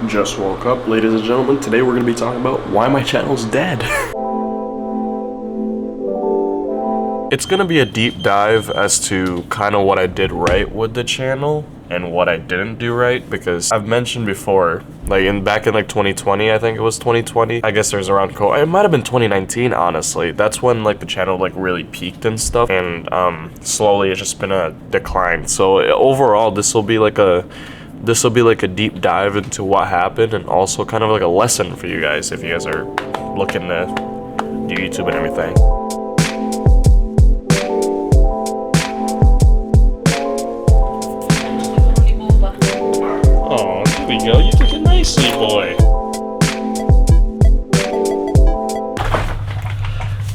Just woke up, ladies and gentlemen. Today we're going to be talking about why my channel's dead. It's going to be a deep dive as to kind of what I did right with the channel and what I didn't do right, because I've mentioned before, like back in like 2020, I think it was 2020. I guess there's around it might have been 2019, honestly. That's when like the channel like really peaked and stuff, and slowly it's just been a decline. So overall, this will be like a deep dive into what happened, and also kind of like a lesson for you guys if you guys are looking to do YouTube and everything. Oh, there we go. You took it nicely, boy.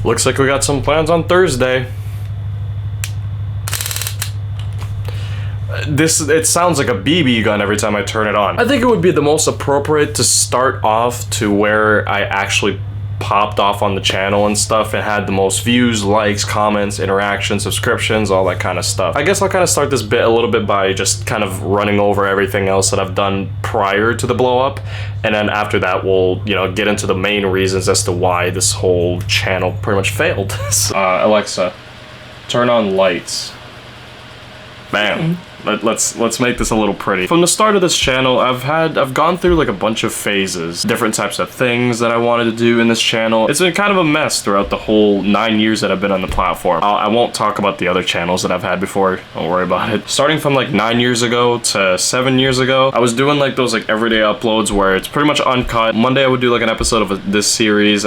Looks like we got some plans on Thursday. It sounds like a BB gun every time I turn it on. I think it would be the most appropriate to start off to where I actually popped off on the channel and stuff and had the most views, likes, comments, interactions, subscriptions, all that kind of stuff. I guess I'll kind of start this bit a little bit by just kind of running over everything else that I've done prior to the blow up, and then after that we'll, you know, get into the main reasons as to why this whole channel pretty much failed. Alexa, turn on lights. Bam. Let's make this a little pretty. From the start of this channel, I've gone through like a bunch of phases, different types of things that I wanted to do in this channel. It's been kind of a mess throughout the whole 9 years that I've been on the platform. I won't talk about the other channels that I've had before. Don't worry about it. Starting from like 9 years ago to 7 years ago, I was doing like those like everyday uploads where it's pretty much uncut. Monday I would do like an episode of this series.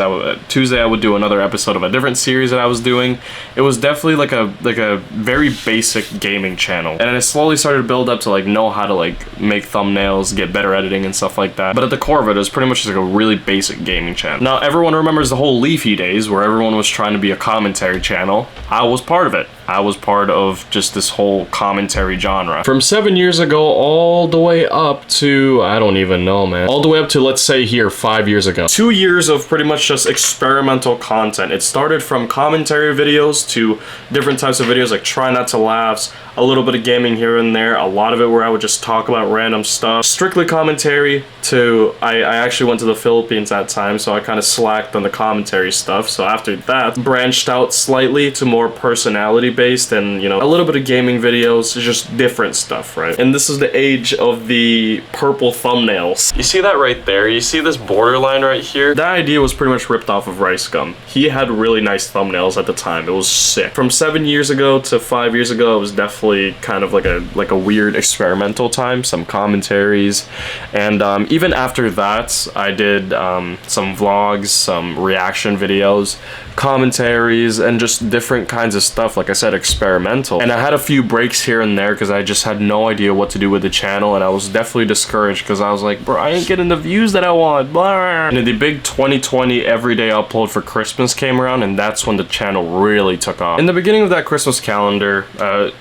Tuesday I would do another episode of a different series that I was doing. It was definitely like a very basic gaming channel, and then it slowly started to build up to like know how to like make thumbnails, get better editing and stuff like that. But at the core of it was pretty much just like a really basic gaming channel. Now everyone remembers the whole Leafy days where everyone was trying to be a commentary channel. I was part of it. I was part of just this whole commentary genre. From 7 years ago all the way up to, I don't even know, man. All the way up to, let's say here, 5 years ago. 2 years of pretty much just experimental content. It started from commentary videos to different types of videos like try not to laughs, a little bit of gaming here and there, a lot of it where I would just talk about random stuff. Strictly commentary to, I actually went to the Philippines that time, so I kind of slacked on the commentary stuff. So after that, branched out slightly to more personality based and, you know, a little bit of gaming videos, just different stuff, right? And this is the age of the purple thumbnails. You see that right there? You see this borderline right here? That idea was pretty much ripped off of Rice Gum. He had really nice thumbnails at the time. It was sick. From 7 years ago to 5 years ago, it was definitely kind of like a weird experimental time, some commentaries, and even after that, I did some vlogs, some reaction videos, commentaries, and just different kinds of stuff. Like I said, experimental. And I had a few breaks here and there because I just had no idea what to do with the channel, and I was definitely discouraged because I was like, bro, I ain't getting the views that I want. Blah. And then the big 2020 everyday upload for Christmas came around, and that's when the channel really took off. In the beginning of that Christmas calendar,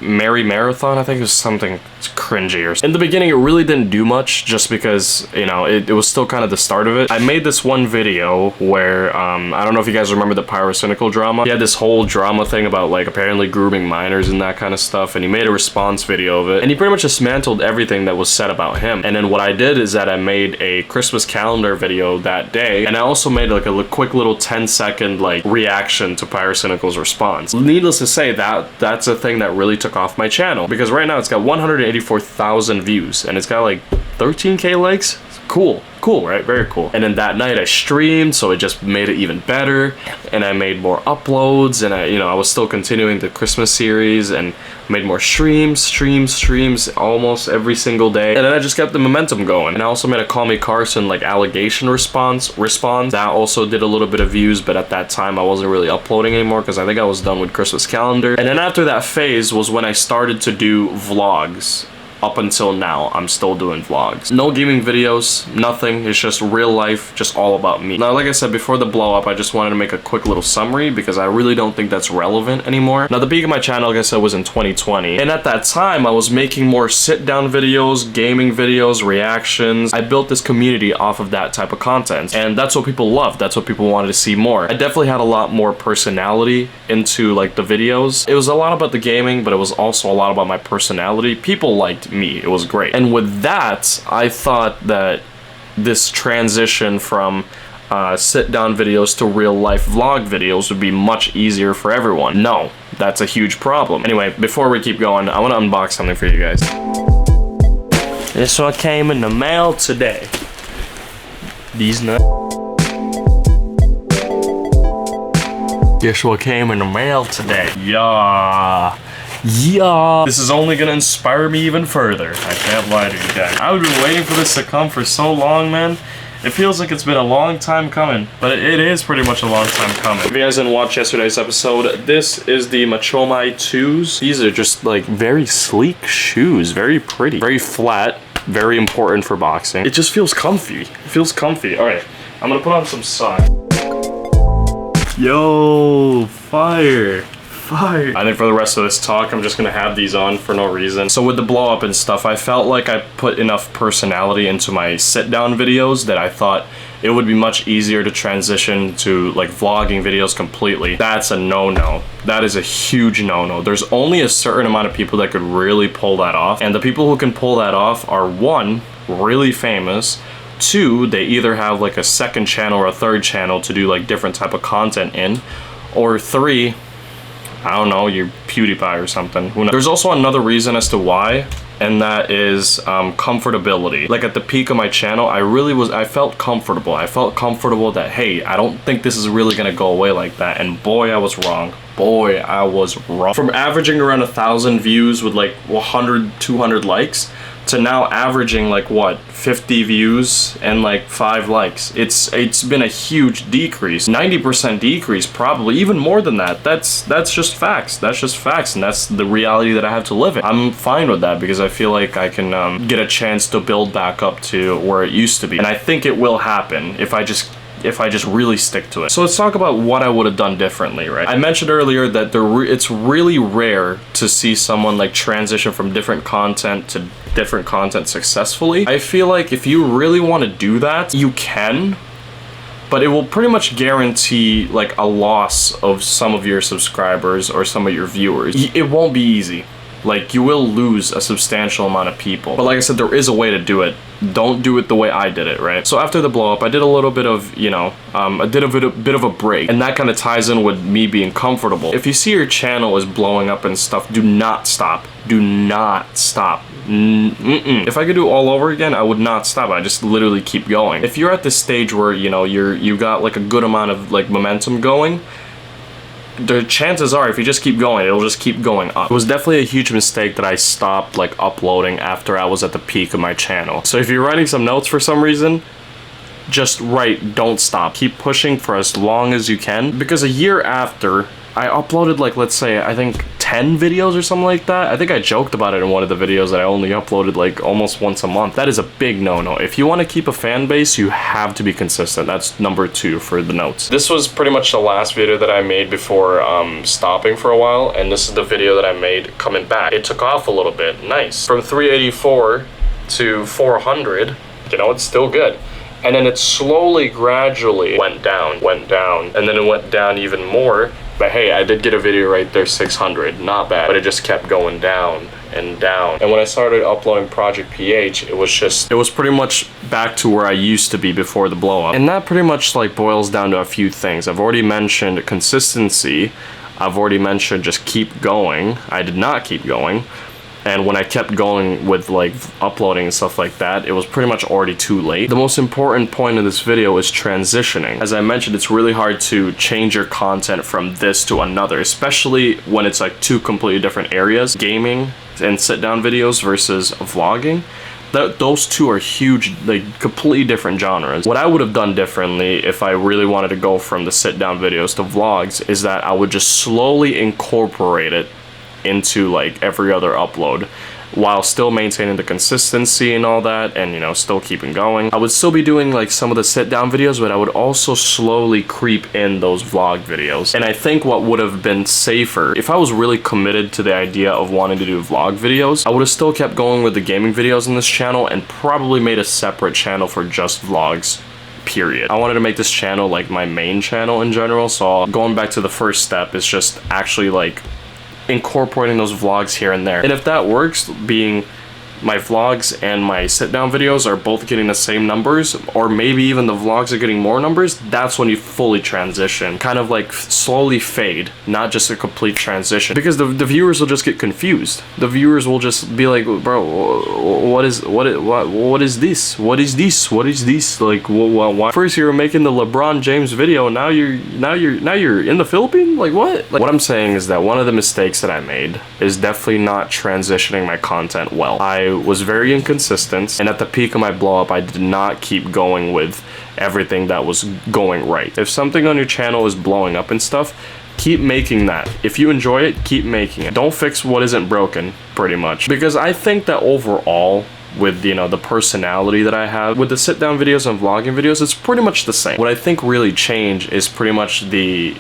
Merry Marathon, I think it was something cringy or something. In the beginning, it really didn't do much just because, you know, it was still kind of the start of it. I made this one video where, I don't know if you guys remember the Pyrocynical drama. He had this whole drama thing about like apparently grooming minors and that kind of stuff, and he made a response video of it, and he pretty much dismantled everything that was said about him. And then what I did is that I made a Christmas calendar video that day, and I also made like a quick little 10-second like reaction to Pyrocynical's response. Needless to say, that's a thing that really took off my channel, because right now it's got 184,000 views and it's got like 13k likes. Cool, right? Very cool. And then that night I streamed, so it just made it even better, and I made more uploads, and I was still continuing the Christmas series and made more streams almost every single day, and then I just kept the momentum going. And I also made a Call Me Carson like allegation response that also did a little bit of views, but at that time I wasn't really uploading anymore because I think I was done with Christmas calendar. And then after that phase was when I started to do vlogs. Up until now, I'm still doing vlogs. No gaming videos, nothing. It's just real life, just all about me. Now, like I said, before the blow up, I just wanted to make a quick little summary because I really don't think that's relevant anymore. Now, the peak of my channel, like I said, was in 2020. And at that time, I was making more sit-down videos, gaming videos, reactions. I built this community off of that type of content. And that's what people loved. That's what people wanted to see more. I definitely had a lot more personality into like the videos. It was a lot about the gaming, but it was also a lot about my personality. People liked me. It was great. And with that, I thought that this transition from sit-down videos to real-life vlog videos would be much easier for everyone. No, that's a huge problem. Anyway, before we keep going, I want to unbox something for you guys. This one came in the mail today. These nuts. Guess what came in the mail today? Yeah. This is only gonna inspire me even further. I can't lie to you guys. I've been waiting for this to come for so long, man. It feels like it's been a long time coming, but it is pretty much a long time coming. If you guys didn't watch yesterday's episode, this is the Machomai 2s. These are just like very sleek shoes, very pretty, very flat, very important for boxing. It just feels comfy. It feels comfy. All right, I'm gonna put on some socks. Yo, fire. I think for the rest of this talk, I'm just gonna have these on for no reason. So with the blow up and stuff, I felt like I put enough personality into my sit down videos that I thought it would be much easier to transition to like vlogging videos completely. That's a no-no. That is a huge no-no. There's only a certain amount of people that could really pull that off. And the people who can pull that off are, one, really famous. Two, they either have like a second channel or a third channel to do like different type of content in. Or three, I don't know, you're PewDiePie or something. Who knows? There's also another reason as to why, and that is comfortability. Like at the peak of my channel, I felt comfortable. I felt comfortable that, hey, I don't think this is really gonna go away like that. And boy, I was wrong. Boy, I was wrong. From averaging around 1,000 views with like 100, 200 likes, to now averaging like what, 50 views and like 5 likes. It's been a huge decrease, 90% decrease, probably even more than that. That's just facts. That's just facts, and that's the reality that I have to live in. I'm fine with that because I feel like I can get a chance to build back up to where it used to be, and I think it will happen if I just really stick to it. So let's talk about what I would have done differently, right? I mentioned earlier that it's really rare to see someone like transition from different content to different content successfully. I feel like if you really want to do that, you can, but it will pretty much guarantee like a loss of some of your subscribers or some of your viewers. It won't be easy. Like, you will lose a substantial amount of people. But like I said, there is a way to do it. Don't do it the way I did it, right? So after the blow up, I did a little bit of, you know, I did a bit of a break. And that kind of ties in with me being comfortable. If you see your channel is blowing up and stuff, do not stop. Do not stop. If I could do it all over again, I would not stop. I just literally keep going. If you're at this stage where, you know, you got like a good amount of like momentum going, the chances are if you just keep going, it'll just keep going up. It was definitely a huge mistake that I stopped like uploading after I was at the peak of my channel. So if you're writing some notes for some reason, just write, don't stop. Keep pushing for as long as you can, because a year after I uploaded like, let's say, I think 10 videos or something like that. I think I joked about it in one of the videos that I only uploaded like almost once a month. That is a big no-no. If you want to keep a fan base, you have to be consistent. That's number 2 for the notes. This was pretty much the last video that I made before stopping for a while, and this is the video that I made coming back. It took off a little bit. Nice. From 384 to 400, you know, it's still good. And then it slowly, gradually went down, and then it went down even more. But hey, I did get a video right there, 600, not bad. But it just kept going down and down. And when I started uploading Project PH, it was pretty much back to where I used to be before the blow up. And that pretty much like boils down to a few things. I've already mentioned consistency. I've already mentioned just keep going. I did not keep going. And when I kept going with like uploading and stuff like that, it was pretty much already too late. The most important point of this video is transitioning. As I mentioned, it's really hard to change your content from this to another, especially when it's like 2 completely different areas, gaming and sit down videos versus vlogging. Those 2 are huge, like completely different genres. What I would have done differently if I really wanted to go from the sit down videos to vlogs is that I would just slowly incorporate it into like every other upload while still maintaining the consistency and all that, and you know, still keeping going. I would still be doing like some of the sit down videos, but I would also slowly creep in those vlog videos. And I think what would have been safer, if I was really committed to the idea of wanting to do vlog videos, I would have still kept going with the gaming videos on this channel and probably made a separate channel for just vlogs. Period. I wanted to make this channel like my main channel in general, so going back to the first step is just actually like incorporating those vlogs here and there. And if that works, being my vlogs and my sit-down videos are both getting the same numbers, or maybe even the vlogs are getting more numbers, that's when you fully transition. Kind of like slowly fade, not just a complete transition. Because the viewers will just get confused. The viewers will just be like, bro, what is this? What is this? Like, why? First you were making the LeBron James video, now you're in the Philippines? Like, what? Like, what I'm saying is that one of the mistakes that I made is definitely not transitioning my content well. I was very inconsistent, and at the peak of my blow up, I did not keep going with everything that was going right. If something on your channel is blowing up and stuff, keep making that. If you enjoy it, keep making it. Don't fix what isn't broken, pretty much. Because I think that overall, with, you know, the personality that I have, with the sit-down videos and vlogging videos, it's pretty much the same. What I think really changed is pretty much the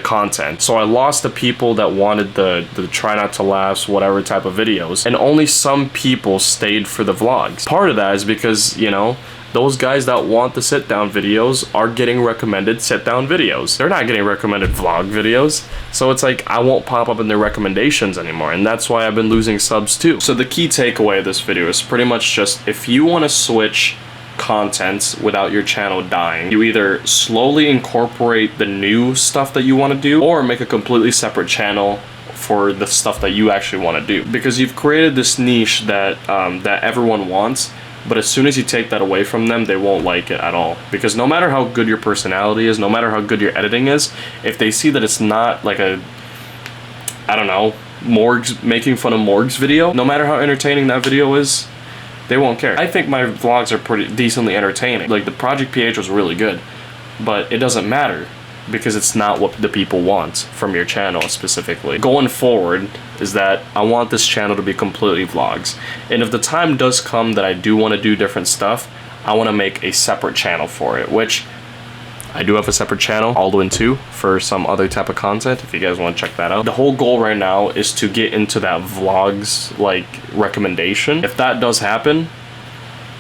content. So I lost the people that wanted the try not to laugh, whatever type of videos, and only some people stayed for the vlogs. Part of that is because, you know, those guys that want the sit-down videos are getting recommended sit-down videos. They're not getting recommended vlog videos. So it's like, I won't pop up in their recommendations anymore, and that's why I've been losing subs too. So the key takeaway of this video is pretty much just, if you want to switch content without your channel dying, you either slowly incorporate the new stuff that you want to do, or make a completely separate channel for the stuff that you actually want to do. Because you've created this niche that that everyone wants, but as soon as you take that away from them, they won't like it at all. Because no matter how good your personality is, no matter how good your editing is, if they see that it's not like a, I don't know, Morgs, making fun of Morgs video, no matter how entertaining that video is, they won't care. I think my vlogs are pretty decently entertaining. Like, the Project PH was really good, but it doesn't matter, because it's not what the people want from your channel specifically. Going forward is that I want this channel to be completely vlogs. And if the time does come that I do want to do different stuff, I want to make a separate channel for it, which I do have a separate channel, Aldwen 2, for some other type of content, if you guys want to check that out. The whole goal right now is to get into that vlogs, like, recommendation. If that does happen,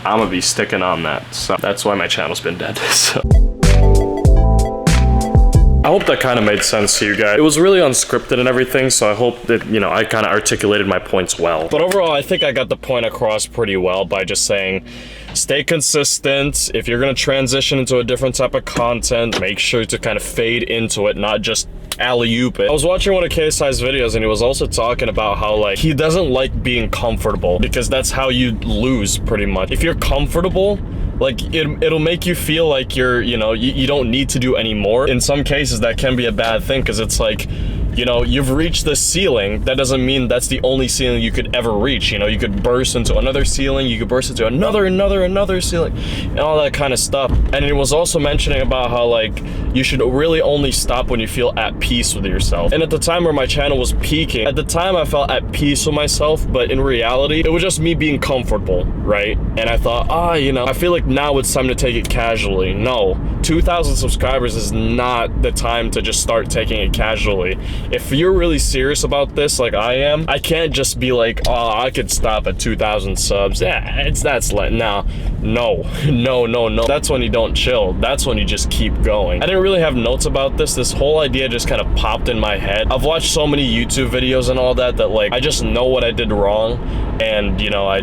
I'm gonna be sticking on that. So that's why my channel's been dead. So I hope that kind of made sense to you guys. It was really unscripted and everything, so I hope that, you know, I kind of articulated my points well. But overall, I think I got the point across pretty well by just saying, stay consistent. If you're gonna transition into a different type of content, make sure to kind of fade into it, not just alley-oop it. I was watching one of KSI's videos, and he was also talking about how, like, he doesn't like being comfortable, because that's how you lose, pretty much. If you're comfortable, like, it'll make you feel like you're, you know, you don't need to do any more. In some cases, that can be a bad thing, because it's like, you know, you've reached the ceiling. That doesn't mean that's the only ceiling you could ever reach. You know, you could burst into another ceiling, you could burst into another ceiling, and all that kind of stuff. And it was also mentioning about how, like, you should really only stop when you feel at peace with yourself. And at the time where my channel was peaking, at the time I felt at peace with myself, but in reality, it was just me being comfortable, right? And I thought, you know, I feel like now it's time to take it casually. No, 2,000 subscribers is not the time to just start taking it casually. If you're really serious about this, like I am, I can't just be like, oh, I could stop at 2,000 subs. Yeah, that's like, no. That's when you don't chill. That's when you just keep going. I didn't really have notes about this. This whole idea just kind of popped in my head. I've watched so many YouTube videos and all that, like, I just know what I did wrong. And, you know, I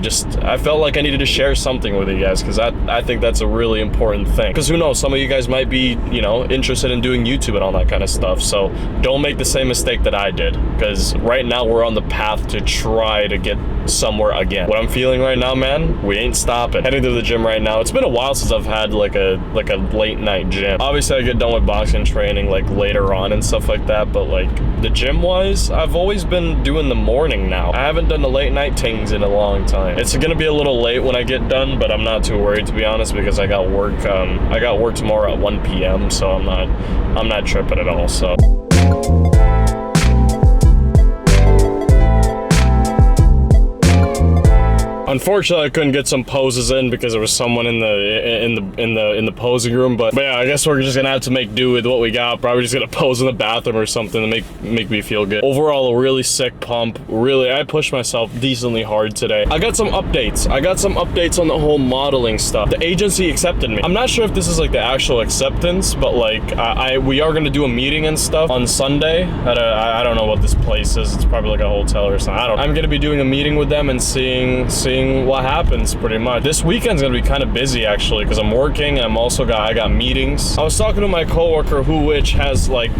felt like I needed to share something with you guys, because I think that's a really important thing. Because who knows, some of you guys might be, you know, interested in doing YouTube and all that kind of stuff. So don't make the same mistake that I did, because right now we're on the path to try to get somewhere again. What I'm feeling right now, man, we ain't stopping. Heading to the gym right now. It's been a while since I've had like a late night gym. Obviously I get done with boxing training like later on and stuff like that, but like the gym wise, I've always been doing the morning now. I haven't done the late night things in a long time. It's gonna be a little late when I get done, but I'm not too worried, to be honest, because I got work tomorrow at 1 p.m. so I'm not tripping at all. So Unfortunately, I couldn't get some poses in because there was someone in the posing room. But yeah, I guess we're just gonna have to make do with what we got. Probably just gonna pose in the bathroom or something to make me feel good. Overall, a really sick pump. Really, I pushed myself decently hard today. I got some updates. On the whole modeling stuff. The agency accepted me. I'm not sure if this is like the actual acceptance, but like we are gonna do a meeting and stuff on Sunday at I don't know what this place is. It's probably like a hotel or something. I'm gonna be doing a meeting with them and seeing what happens pretty much. This weekend's gonna be kind of busy actually because I'm working and I got meetings. I was talking to my coworker which has like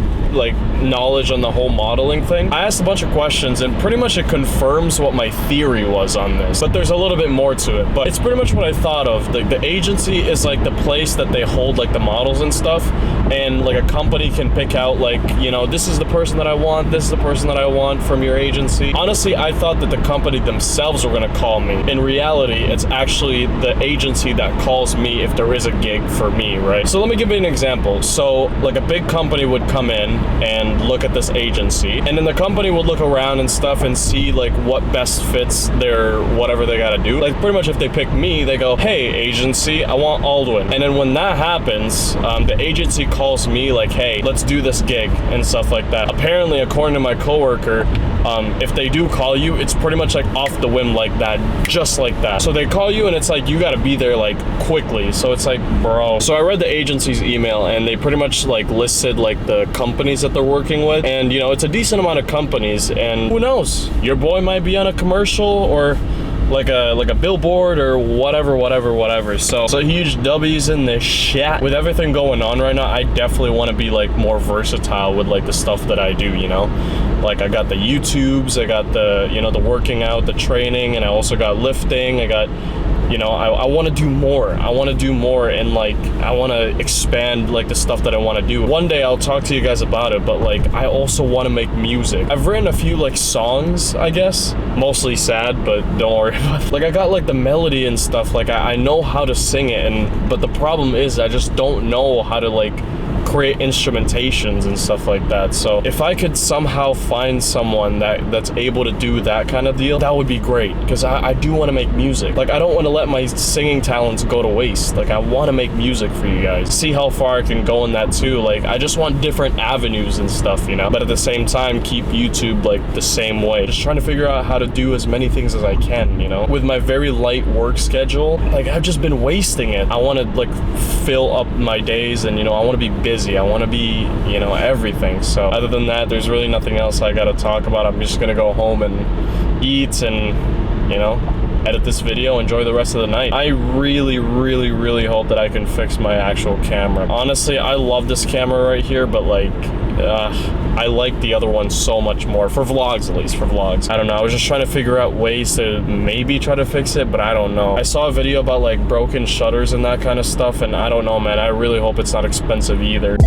knowledge on the whole modeling thing. I asked a bunch of questions and pretty much it confirms what my theory was on this, but there's a little bit more to it. But it's pretty much what I thought of. Like the agency is like the place that they hold like the models and stuff, and like a company can pick out like, you know, this is the person that I want, this is the person that I want from your agency. Honestly, I thought that the company themselves were gonna call me. In reality, it's actually the agency that calls me if there is a gig for me, right? So let me give you an example. So like a big company would come in and look at this agency, and then the company would look around and stuff and see like what best fits their whatever they gotta do. Like pretty much if they pick me, they go, hey agency, I want Aldwen. And then when that happens, the agency calls me like, hey, let's do this gig and stuff like that. Apparently, according to my coworker, if they do call you, it's pretty much like off the whim like that, just like that. So they call you and it's like you gotta be there like quickly. So it's like, bro. So I read the agency's email and they pretty much like listed like the companies that they're working with, and you know, it's a decent amount of companies, and who knows, your boy might be on a commercial or like a billboard or whatever. So huge W's in the chat. With everything going on right now, I definitely want to be like more versatile with like the stuff that I do, you know? Like I got the YouTubes, I got the, you know, the working out, the training, and I also got lifting. I got, you know, I want to do more. And like I want to expand like the stuff that I want to do. One day I'll talk to you guys about it, but like I also want to make music. I've written a few like songs, I guess, mostly sad, but don't worry about it. Like I got like the melody and stuff. Like I know how to sing it, but the problem is I just don't know how to like create instrumentations and stuff like that. So if I could somehow find someone that's able to do that kind of deal, that would be great, because I do want to make music. Like I don't want to let my singing talents go to waste. Like I want to make music for you guys, see how far I can go in that too. Like I just want different avenues and stuff, you know, but at the same time keep YouTube like the same way. Just trying to figure out how to do as many things as I can, you know. With my very light work schedule, like I've just been wasting it. I want to like fill up my days, and you know, I want to be busy. I want to be, you know, everything. So other than that, there's really nothing else I gotta talk about. I'm just gonna go home and eat and, you know, edit this video, enjoy the rest of the night. I really hope that I can fix my actual camera. Honestly, I love this camera right here, but like I like the other one so much more, for vlogs, at least for vlogs. I don't know, I was just trying to figure out ways to maybe try to fix it, but I don't know. I saw a video about like broken shutters and that kind of stuff, and I don't know, man. I really hope it's not expensive either.